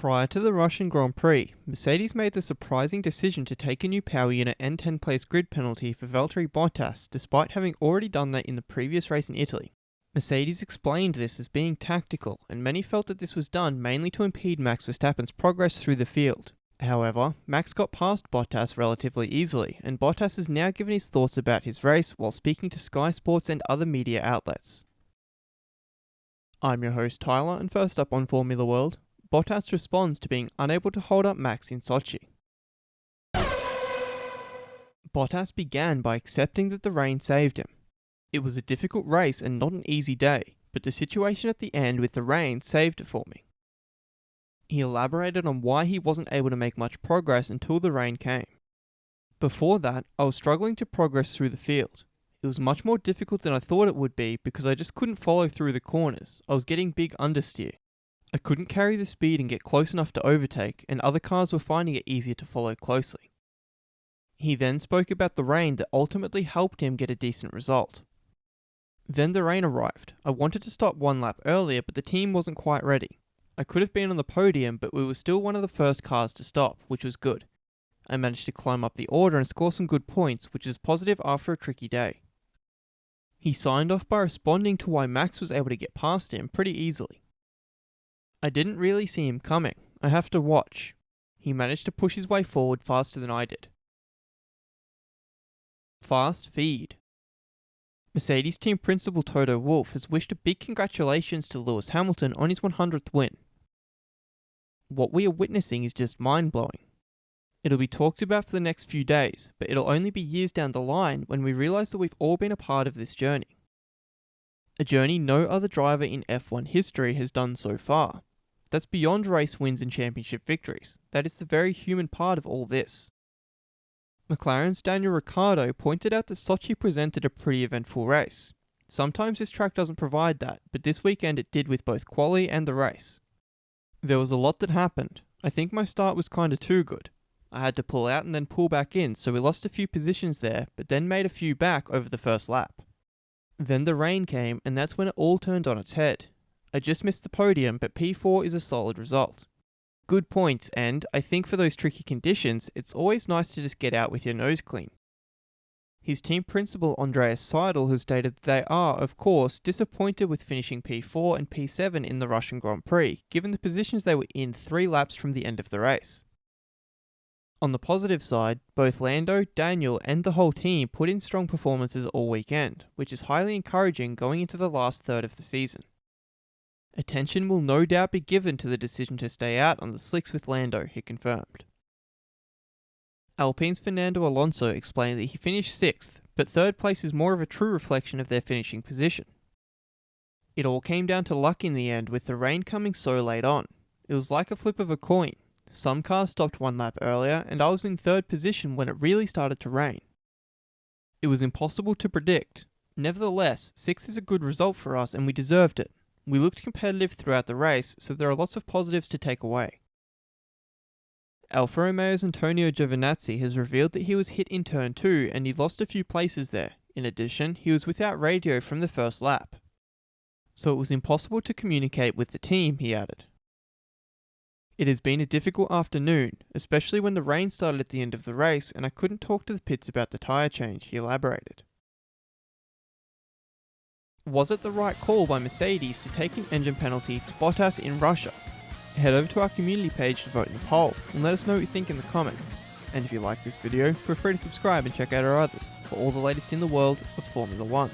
Prior to the Russian Grand Prix, Mercedes made the surprising decision to take a new power unit and 10th-place grid penalty for Valtteri Bottas, despite having already done that in the previous race in Italy. Mercedes explained this as being tactical, and many felt that this was done mainly to impede Max Verstappen's progress through the field. However, Max got past Bottas relatively easily, and Bottas has now given his thoughts about his race while speaking to Sky Sports and other media outlets. I'm your host Tyler, and first up on Formula World, Bottas responds to being unable to hold up Max in Sochi. Bottas began by accepting that the rain saved him. It was a difficult race and not an easy day, but the situation at the end with the rain saved it for me. He elaborated on why he wasn't able to make much progress until the rain came. Before that, I was struggling to progress through the field. It was much more difficult than I thought it would be because I just couldn't follow through the corners. I was getting big understeer. I couldn't carry the speed and get close enough to overtake, and other cars were finding it easier to follow closely. He then spoke about the rain that ultimately helped him get a decent result. Then the rain arrived. I wanted to stop one lap earlier, but the team wasn't quite ready. I could have been on the podium, but we were still one of the first cars to stop, which was good. I managed to climb up the order and score some good points, which is positive after a tricky day. He signed off by responding to why Max was able to get past him pretty easily. I didn't really see him coming. I have to watch. He managed to push his way forward faster than I did. Fast feed. Mercedes team principal Toto Wolff has wished a big congratulations to Lewis Hamilton on his 100th win. What we are witnessing is just mind-blowing. It'll be talked about for the next few days, but it'll only be years down the line when we realise that we've all been a part of this journey. A journey no other driver in F1 history has done so far. That's beyond race wins and championship victories. That is the very human part of all this. McLaren's Daniel Ricciardo pointed out that Sochi presented a pretty eventful race. Sometimes this track doesn't provide that, but this weekend it did with both quali and the race. There was a lot that happened. I think my start was kinda too good. I had to pull out and then pull back in, so we lost a few positions there, but then made a few back over the first lap. Then the rain came, and that's when it all turned on its head. I just missed the podium, but P4 is a solid result. Good points, and I think for those tricky conditions, it's always nice to just get out with your nose clean. His team principal Andreas Seidel has stated that they are, of course, disappointed with finishing P4 and P7 in the Russian Grand Prix, given the positions they were in 3 laps from the end of the race. On the positive side, both Lando, Daniel, and the whole team put in strong performances all weekend, which is highly encouraging going into the last third of the season. Attention will no doubt be given to the decision to stay out on the slicks with Lando, he confirmed. Alpine's Fernando Alonso explained that he finished 6th, but 3rd place is more of a true reflection of their finishing position. It all came down to luck in the end, with the rain coming so late on. It was like a flip of a coin. Some cars stopped 1 lap earlier, and I was in 3rd position when it really started to rain. It was impossible to predict. Nevertheless, 6th is a good result for us and we deserved it. We looked competitive throughout the race, so there are lots of positives to take away. Alfa Romeo's Antonio Giovinazzi has revealed that he was hit in turn 2 and he lost a few places there. In addition, he was without radio from the first lap. So it was impossible to communicate with the team, he added. It has been a difficult afternoon, especially when the rain started at the end of the race and I couldn't talk to the pits about the tyre change, he elaborated. Was it the right call by Mercedes to take an engine penalty for Bottas in Russia? Head over to our community page to vote in the poll and let us know what you think in the comments. And if you like this video, feel free to subscribe and check out our others for all the latest in the world of Formula 1.